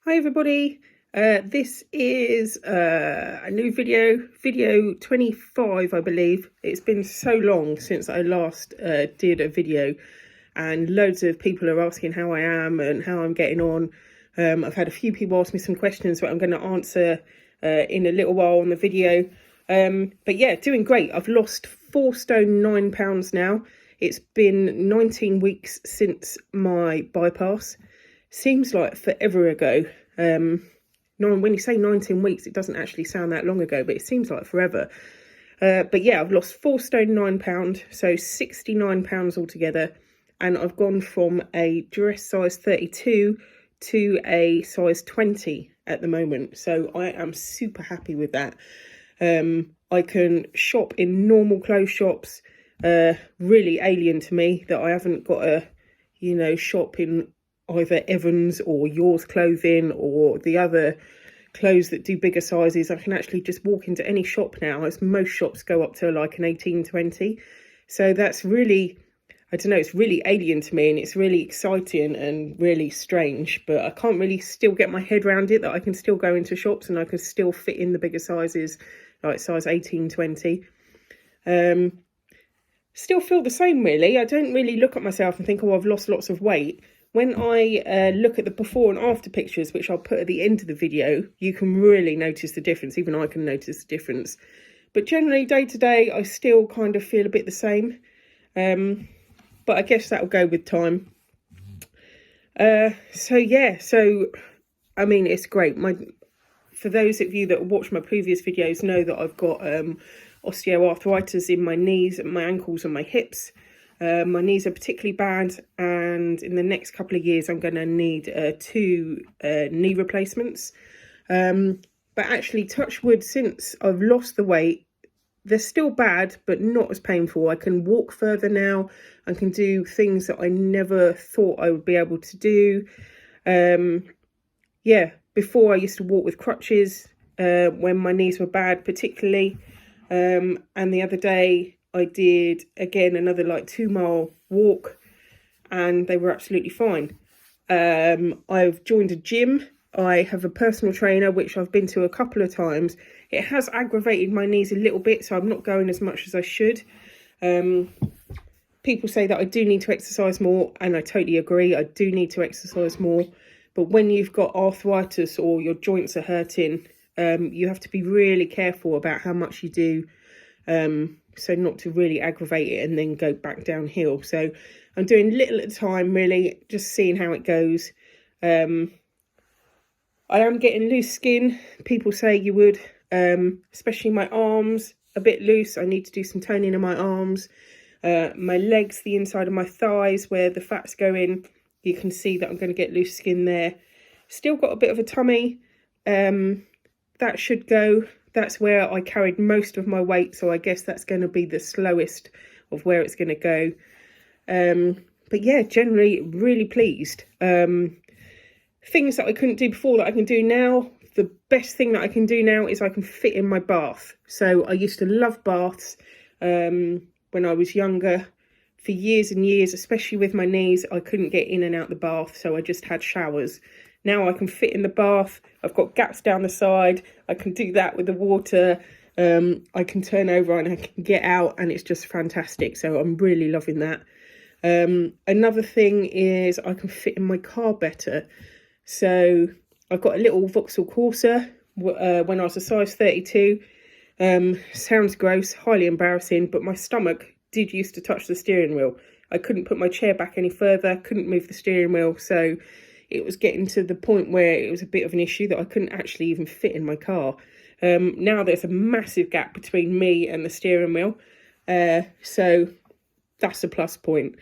Hi everybody, this is a new video 25 I believe. It's been so long since I last did a video, and loads of people are asking how I am and how I'm getting on. I've had a few people ask me some questions that I'm going to answer in a little while on the video. But yeah, doing great. I've lost 4 stone 9 pounds now. It's been 19 weeks since my bypass. Seems like forever ago. When you say 19 weeks, it doesn't actually sound that long ago, but it seems like forever. But yeah, I've lost 4 stone 9 pound, so 69 pounds altogether, and I've gone from a dress size 32 to a size 20 at the moment. So I am super happy with that. I can shop in normal clothes shops. Really alien to me that I haven't got to, shop in either Evans or Yours Clothing or the other clothes that do bigger sizes. I can actually just walk into any shop now, as most shops go up to like an 18-20. So that's really, I don't know, it's really alien to me, and it's really exciting and really strange, but I can't really still get my head around it, that I can still go into shops and I can still fit in the bigger sizes, like size 18-20. Still feel the same really. I don't really look at myself and think, oh, I've lost lots of weight. When I look at the before and after pictures, which I'll put at the end of the video, you can really notice the difference. Even I can notice the difference. But generally, day to day, I still kind of feel a bit the same. But I guess that'll go with time. So I mean, it's great. For those of you that watch my previous videos know that I've got osteoarthritis in my knees, my ankles and my hips. My knees are particularly bad, and in the next couple of years I'm going to need 2 knee replacements. But actually, touch wood, since I've lost the weight, they're still bad but not as painful. I can walk further now. I can do things that I never thought I would be able to do. Before I used to walk with crutches when my knees were bad particularly. And the other day I did, again, another like 2-mile walk, and they were absolutely fine. I've joined a gym. I have a personal trainer, which I've been to a couple of times. It has aggravated my knees a little bit, so I'm not going as much as I should. People say that I do need to exercise more, and I totally agree. I do need to exercise more. But when you've got arthritis or your joints are hurting, you have to be really careful about how much you do. So not to really aggravate it and then go back downhill. So I'm doing little at a time, really, just seeing how it goes. I am getting loose skin. People say you would, especially my arms, a bit loose. I need to do some toning in my arms. My legs, the inside of my thighs where the fat's going, you can see that I'm going to get loose skin there. Still got a bit of a tummy. That should go. That's where I carried most of my weight, so I guess that's going to be the slowest of where it's going to go. But yeah, generally really pleased. Things that I couldn't do before that I can do now. The best thing that I can do now is I can fit in my bath. So I used to love baths when I was younger. For years and years, especially with my knees, I couldn't get in and out the bath, so I just had showers. Now I can fit in the bath. I've got gaps down the side. I can do that with the water. I can turn over and I can get out, and it's just fantastic. So I'm really loving that. Another thing is I can fit in my car better. So I've got a little Vauxhall Corsa when I was a size 32. Sounds gross, highly embarrassing, but my stomach did used to touch the steering wheel. I couldn't put my chair back any further, couldn't move the steering wheel, so it was getting to the point where it was a bit of an issue that I couldn't actually even fit in my car. Now there's a massive gap between me and the steering wheel, so that's a plus point.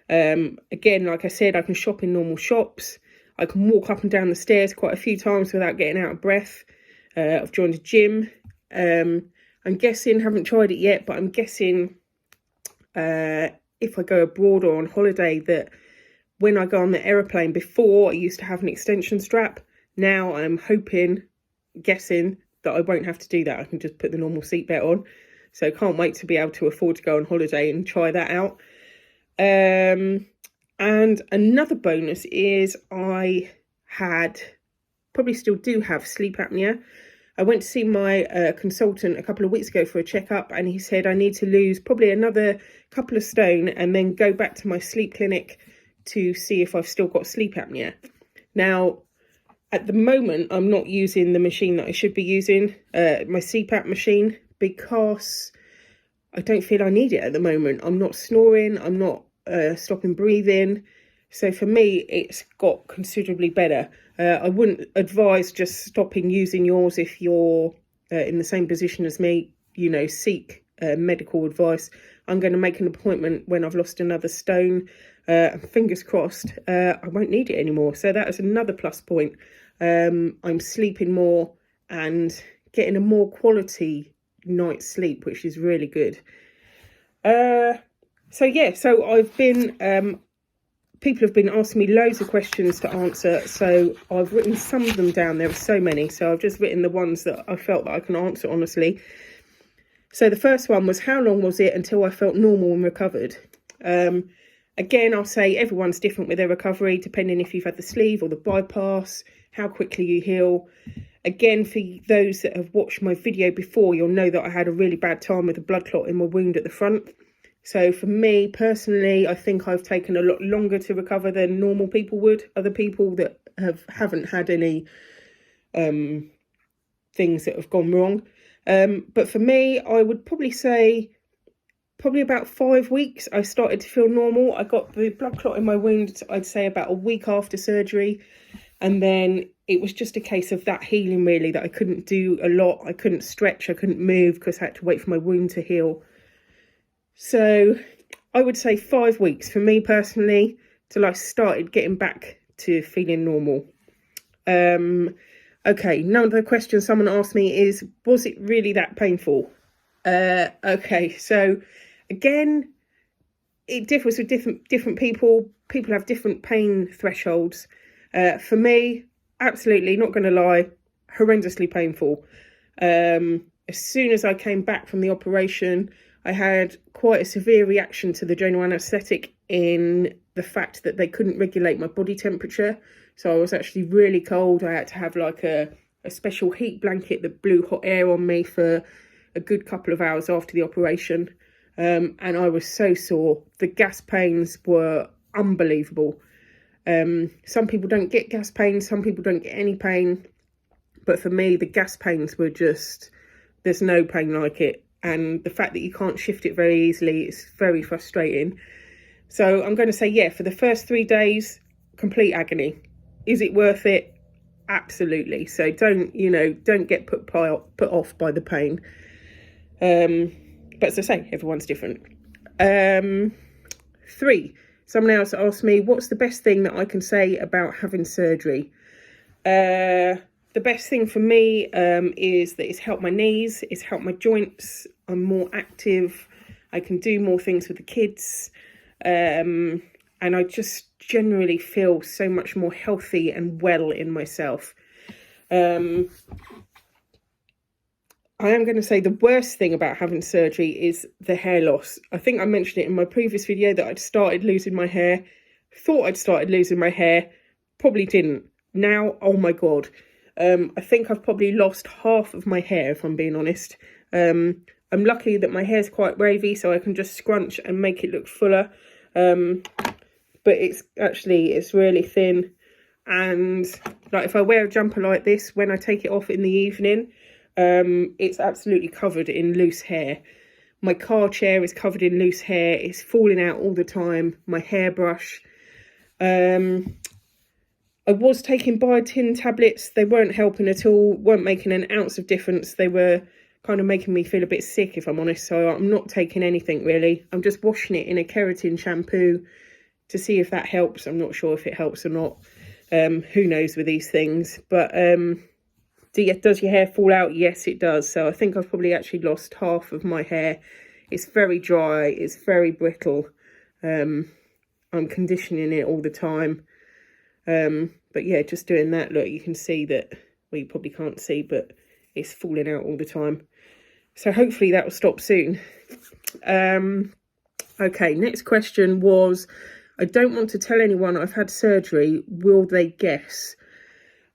Again, like I said, I can shop in normal shops. I can walk up and down the stairs quite a few times without getting out of breath. I've joined a gym. I'm guessing, haven't tried it yet, but I'm guessing if I go abroad or on holiday, that when I go on the aeroplane, before I used to have an extension strap. Now I'm guessing that I won't have to do that. I can just put the normal seatbelt on. So can't wait to be able to afford to go on holiday and try that out. And another bonus is I had probably still do have sleep apnea. I went to see my consultant a couple of weeks ago for a checkup, and he said I need to lose probably another couple of stone and then go back to my sleep clinic to see if I've still got sleep apnea. Now, at the moment, I'm not using the machine that I should be using, my CPAP machine, because I don't feel I need it at the moment. I'm not snoring, I'm not stopping breathing. So for me, it's got considerably better. I wouldn't advise just stopping using yours if you're in the same position as me. You know, seek medical advice. I'm going to make an appointment when I've lost another stone. Fingers crossed, I won't need it anymore. So that is another plus point. I'm sleeping more and getting a more quality night's sleep, which is really good. So I've been... people have been asking me loads of questions to answer, so I've written some of them down. There are so many, so I've just written the ones that I felt that I can answer honestly. So the first one was, how long was it until I felt normal and recovered? Again, I'll say everyone's different with their recovery, depending if you've had the sleeve or the bypass, how quickly you heal. Again, for those that have watched my video before, you'll know that I had a really bad time with a blood clot in my wound at the front. So for me personally, I think I've taken a lot longer to recover than normal people would. Other people that haven't had any things that have gone wrong. But for me, I would probably say probably about 5 weeks, I started to feel normal. I got the blood clot in my wound, I'd say about a week after surgery. And then it was just a case of that healing, really, that I couldn't do a lot. I couldn't stretch, I couldn't move because I had to wait for my wound to heal. So I would say 5 weeks for me personally, till I started getting back to feeling normal. Okay, another question someone asked me is, was it really that painful? Okay, so again, it differs with different people. People have different pain thresholds. For me, absolutely, not going to lie, horrendously painful. As soon as I came back from the operation, I had quite a severe reaction to the general anaesthetic in the fact that they couldn't regulate my body temperature. So I was actually really cold. I had to have like a special heat blanket that blew hot air on me for a good couple of hours after the operation. And I was so sore. The gas pains were unbelievable. Some people don't get gas pains, some people don't get any pain. But for me, the gas pains were just, there's no pain like it. And the fact that you can't shift it very easily is very frustrating. So I'm going to say, yeah, for the first 3 days, complete agony. Is it worth it? Absolutely. So don't get put off by the pain. But as I say, everyone's different. 3, someone else asked me, what's the best thing that I can say about having surgery? The best thing for me is that it's helped my knees, it's helped my joints. I'm more active. I can do more things with the kids. And I just generally feel so much more healthy and well in myself. I am going to say the worst thing about having surgery is the hair loss. I think I mentioned it in my previous video that I'd started losing my hair. Thought I'd started losing my hair. Probably didn't. Now, oh my God. I think I've probably lost half of my hair, if I'm being honest. I'm lucky that my hair's quite wavy, so I can just scrunch and make it look fuller. But it's really thin. And like if I wear a jumper like this, when I take it off in the evening, it's absolutely covered in loose hair. My car chair is covered in loose hair. It's falling out all the time. My hairbrush. I was taking biotin tablets. They weren't helping at all, weren't making an ounce of difference. They were kind of making me feel a bit sick, if I'm honest. So I'm not taking anything really. I'm just washing it in a keratin shampoo to see if that helps. I'm not sure if it helps or not. Who knows with these things. But does your hair fall out? Yes, it does. So I think I've probably actually lost half of my hair. It's very dry. It's very brittle. I'm conditioning it all the time. But yeah, just doing that, look, you can see that, well, you probably can't see, but it's falling out all the time. So hopefully that will stop soon. Okay, next question was, I don't want to tell anyone I've had surgery. Will they guess?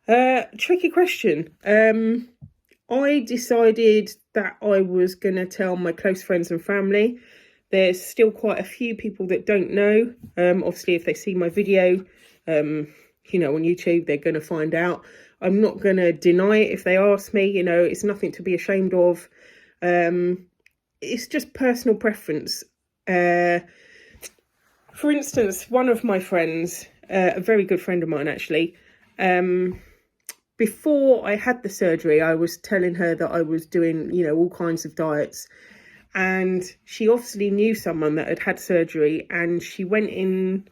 Tricky question. I decided that I was going to tell my close friends and family. There's still quite a few people that don't know. Obviously, if they see my video, on YouTube, they're going to find out. I'm not going to deny it if they ask me. It's nothing to be ashamed of. It's just personal preference. For instance, one of my friends, a very good friend of mine actually, before I had the surgery, I was telling her that I was doing, all kinds of diets. And she obviously knew someone that had had surgery, and she went in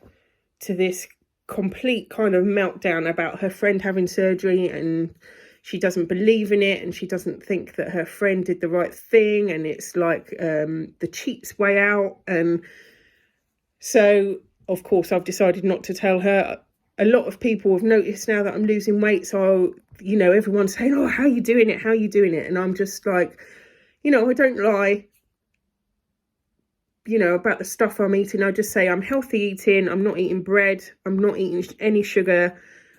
to this complete kind of meltdown about her friend having surgery, and she doesn't believe in it, and she doesn't think that her friend did the right thing, and it's like the cheap's way out. And so, of course, I've decided not to tell her. A lot of people have noticed now that I'm losing weight. So, everyone's saying, oh, how are you doing it? How are you doing it? And I'm just like, I don't lie, about the stuff I'm eating. I just say I'm healthy eating. I'm not eating bread. I'm not eating any sugar,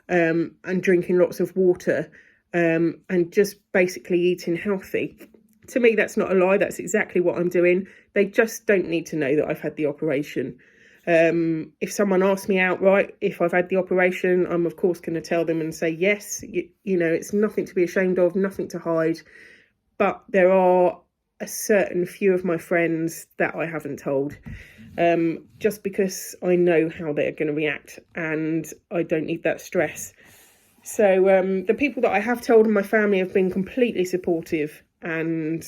and drinking lots of water, and just basically eating healthy. To me, that's not a lie. That's exactly what I'm doing. They just don't need to know that I've had the operation. If someone asks me outright if I've had the operation, I'm of course going to tell them and say yes. It's nothing to be ashamed of, nothing to hide. But there are a certain few of my friends that I haven't told, just because I know how they're going to react, and I don't need that stress. So the people that I have told in my family have been completely supportive, and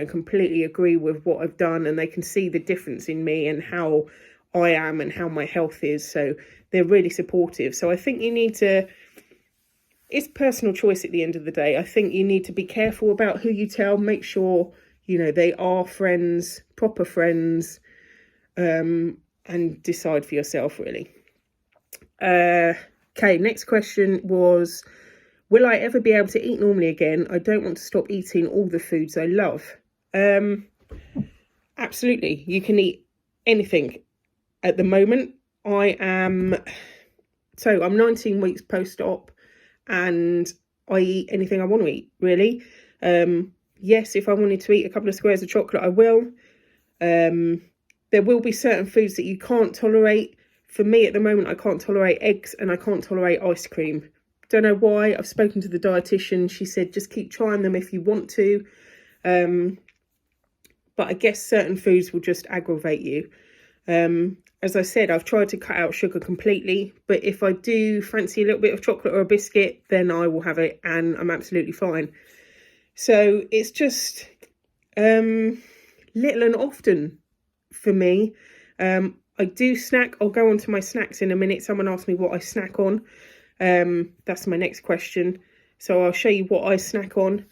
completely agree with what I've done, and they can see the difference in me and how I am and how my health is. So they're really supportive. So I think it's personal choice at the end of the day. I think you need to be careful about who you tell. Make sure, they are friends, proper friends, and decide for yourself, really. Okay, next question was, will I ever be able to eat normally again? I don't want to stop eating all the foods I love. Absolutely. You can eat anything at the moment. I'm 19 weeks post-op, and I eat anything I want to eat, really. Yes, if I wanted to eat a couple of squares of chocolate, I will. There will be certain foods that you can't tolerate. For me at the moment, I can't tolerate eggs and I can't tolerate ice cream. Don't know why. I've spoken to the dietitian. She said just keep trying them if you want to. But I guess certain foods will just aggravate you. As I said, I've tried to cut out sugar completely. But if I do fancy a little bit of chocolate or a biscuit, then I will have it and I'm absolutely fine. So it's just little and often for me. I do snack. I'll go on to my snacks in a minute. Someone asked me what I snack on. That's my next question. So I'll show you what I snack on.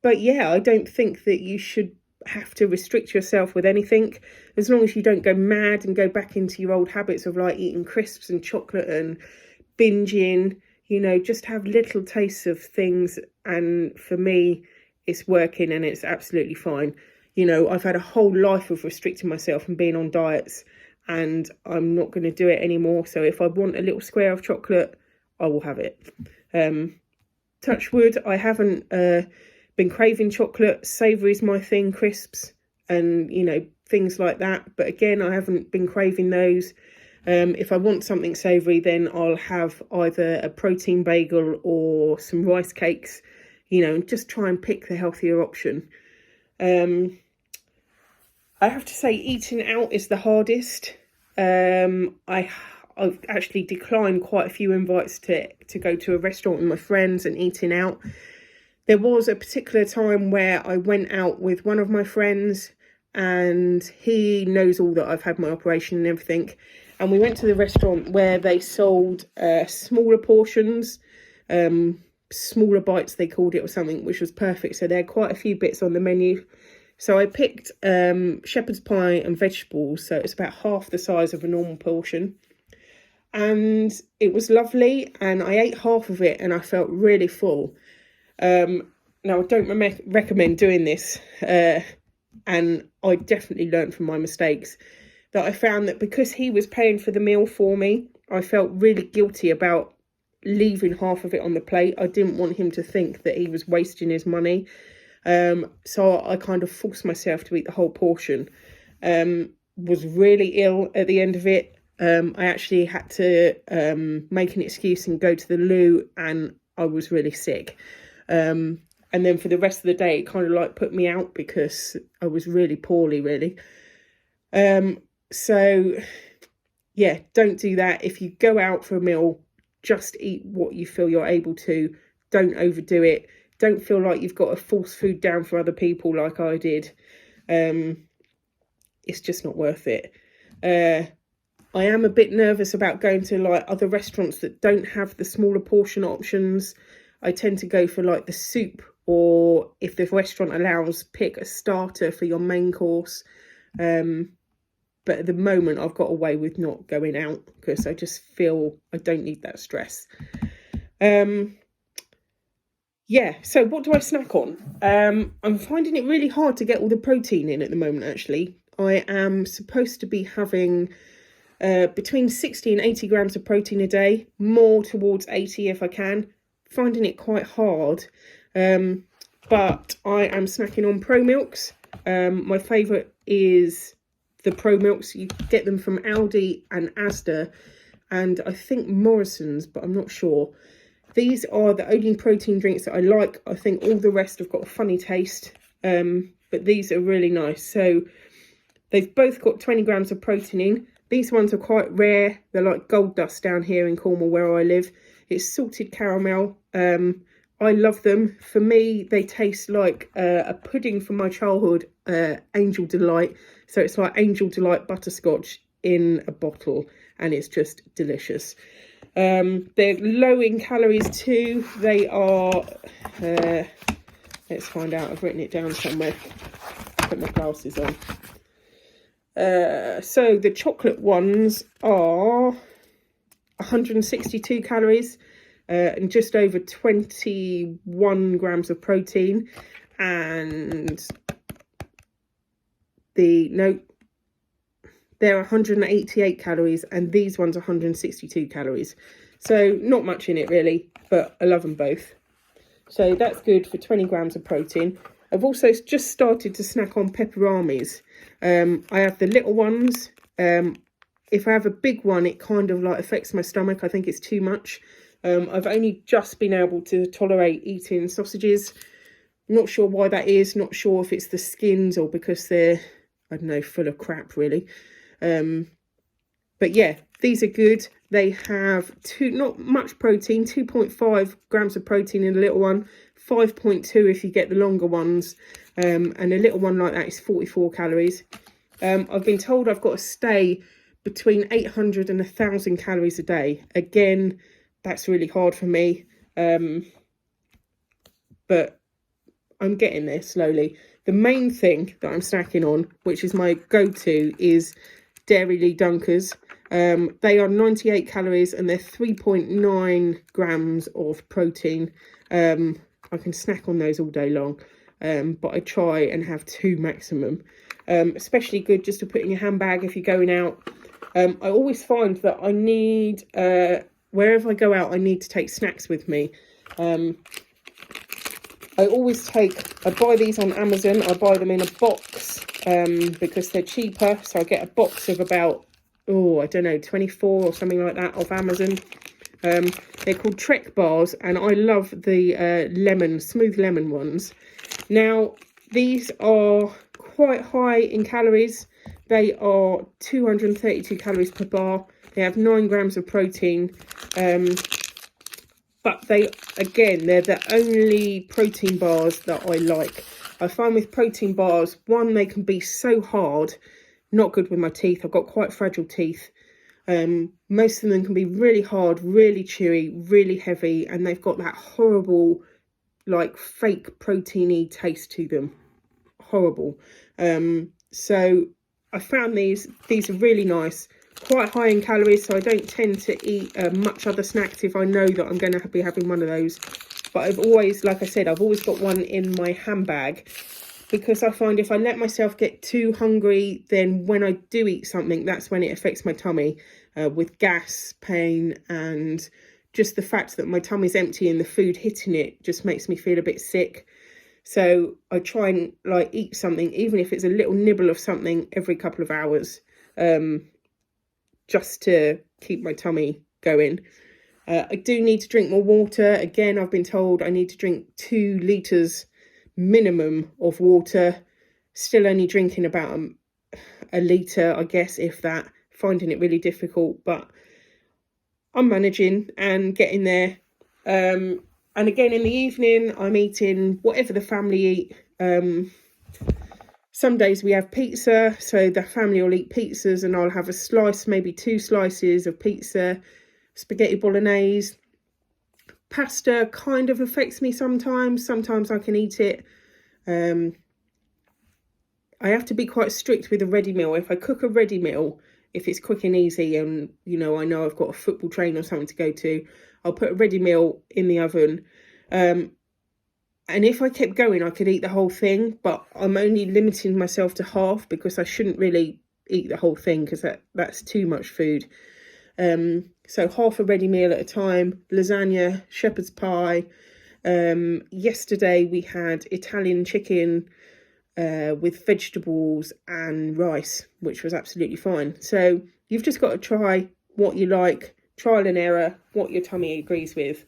But yeah, I don't think that you should have to restrict yourself with anything, as long as you don't go mad and go back into your old habits of like eating crisps and chocolate and binging. Just have little tastes of things. And for me, it's working and it's absolutely fine. I've had a whole life of restricting myself and being on diets, and I'm not going to do it anymore. So if I want a little square of chocolate, I will have it. Touch wood, I haven't been craving chocolate. Savoury is my thing, crisps and, things like that. But again, I haven't been craving those. If I want something savoury, then I'll have either a protein bagel or some rice cakes, and just try and pick the healthier option. I have to say eating out is the hardest. I've actually declined quite a few invites to go to a restaurant with my friends and eating out. There was a particular time where I went out with one of my friends, and he knows all that I've had my operation and everything. And we went to the restaurant where they sold smaller portions, smaller bites they called it or something, which was perfect. So there are quite a few bits on the menu. So I picked shepherd's pie and vegetables. So it's about half the size of a normal portion. And it was lovely. And I ate half of it and I felt really full. Now, I don't recommend doing this. And I definitely learned from my mistakes that I found that because he was paying for the meal for me, I felt really guilty about leaving half of it on the plate. I didn't want him to think that he was wasting his money. So I kind of forced myself to eat the whole portion. Was really ill at the end of it. I actually had to make an excuse and go to the loo, and I was really sick. And then for the rest of the day, it kind of like put me out because I was really poorly, really. So yeah, don't do that. If you go out for a meal, just eat what you feel you're able to. Don't overdo it. Don't feel like you've got to force food down for other people like I did. It's just not worth it. I am a bit nervous about going to like other restaurants that don't have the smaller portion options. I tend to go for like the soup, or if the restaurant allows, pick a starter for your main course. But at the moment, I've got away with not going out because I just feel I don't need that stress. Yeah, so what do I snack on? I'm finding it really hard to get all the protein in at the moment, actually. I am supposed to be having between 60 and 80 grams of protein a day, more towards 80 if I can. Finding it quite hard, but I am snacking on Pro Milks. My favourite is the Pro Milks. You get them from Aldi and Asda, and I think Morrison's, but I'm not sure. These are the only protein drinks that I like. I think all the rest have got a funny taste, but these are really nice. So they've both got 20 grams of protein in. These ones are quite rare. They're like gold dust down here in Cornwall where I live. It's salted caramel. I love them. For me, they taste like a pudding from my childhood, Angel Delight. So it's like Angel Delight butterscotch in a bottle, and it's just delicious. They're low in calories too. They are, let's find out. I've written it down somewhere. Put my glasses on. So the chocolate ones are 162 calories and just over 21 grams of protein, and they're 188 calories, and these ones are 162 calories. So not much in it really, but I love them both. So that's good for 20 grams of protein. I've also just started to snack on peperamis. I have the little ones. If I have a big one, it kind of like affects my stomach. I think it's too much. I've only just been able to tolerate eating sausages. Not sure why that is. Not sure if it's the skins or because they're, I don't know, full of crap really. But yeah, these are good. They have not much protein, 2.5 grams of protein in a little one, 5.2 if you get the longer ones, and a little one like that is 44 calories. I've been told I've got to stay between 800 and 1,000 calories a day. Again, that's really hard for me, but I'm getting there slowly. The main thing that I'm snacking on, which is my go-to, is Dairy Dunkers. They are 98 calories and they're 3.9 grams of protein. I can snack on those all day long, but I try and have 2 maximum. Especially good just to put in your handbag if you're going out. I always find that I need, wherever I go out, I need to take snacks with me. I buy these on Amazon. I buy them in a box because they're cheaper. So I get a box of about, I don't know, 24 or something like that off Amazon. They're called Trek bars, and I love the smooth lemon ones. Now, these are quite high in calories. They are 232 calories per bar. They have 9 grams of protein. But they're the only protein bars that I like. I find with protein bars, one, they can be so hard, not good with my teeth. I've got quite fragile teeth. Most of them can be really hard, really chewy, really heavy, and they've got that horrible, like, fake proteiny taste to them. Horrible. So I found these are really nice. Quite high in calories, so I don't tend to eat much other snacks if I know that I'm going to be having one of those. But I've always, like I said, I've always got one in my handbag, because I find if I let myself get too hungry, then when I do eat something, that's when it affects my tummy. with gas, pain, and just the fact that my tummy's empty and the food hitting it just makes me feel a bit sick. So I try and like eat something, even if it's a little nibble of something every couple of hours, just to keep my tummy going. I do need to drink more water. Again, I've been told I need to drink 2 litres minimum of water. Still only drinking about a litre, I guess, if that. Finding it really difficult, but I'm managing and getting there. And again, in the evening, I'm eating whatever the family eat. Some days we have pizza, so the family will eat pizzas and I'll have a slice, maybe 2 slices of pizza, spaghetti bolognese. Pasta kind of affects me sometimes. Sometimes I can eat it. I have to be quite strict with a ready meal. If I cook a ready meal, if it's quick and easy and, you know, I know I've got a football train or something to go to, I'll put a ready meal in the oven. And if I kept going, I could eat the whole thing, but I'm only limiting myself to half because I shouldn't really eat the whole thing because that's too much food. So half a ready meal at a time, lasagna, shepherd's pie. Yesterday we had Italian chicken with vegetables and rice, which was absolutely fine. So you've just got to try what you like, trial and error, what your tummy agrees with.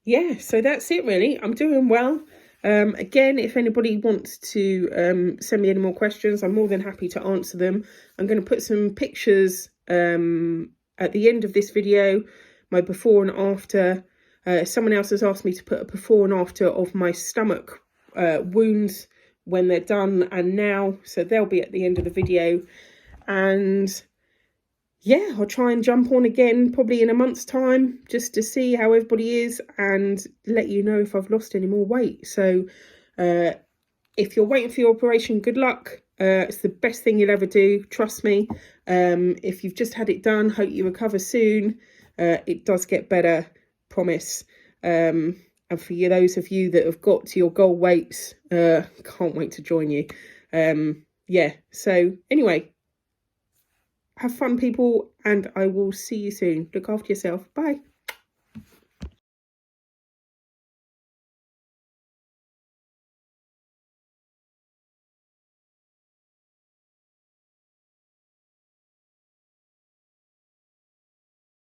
Yeah, so that's it really. I'm doing well. Again, if anybody wants to send me any more questions, I'm more than happy to answer them. I'm going to put some pictures at the end of this video, my before and after. Someone else has asked me to put a before and after of my stomach wounds when they're done and now, so they'll be at the end of the video. And yeah, I'll try and jump on again probably in a month's time just to see how everybody is and let you know if I've lost any more weight. So if you're waiting for your operation, good luck. It's the best thing you'll ever do, trust me. If you've just had it done, hope you recover soon. It does get better, promise. And for you, those of you that have got to your goal weights, can't wait to join you. Yeah, so anyway, have fun, people, and I will see you soon. Look after yourself. Bye.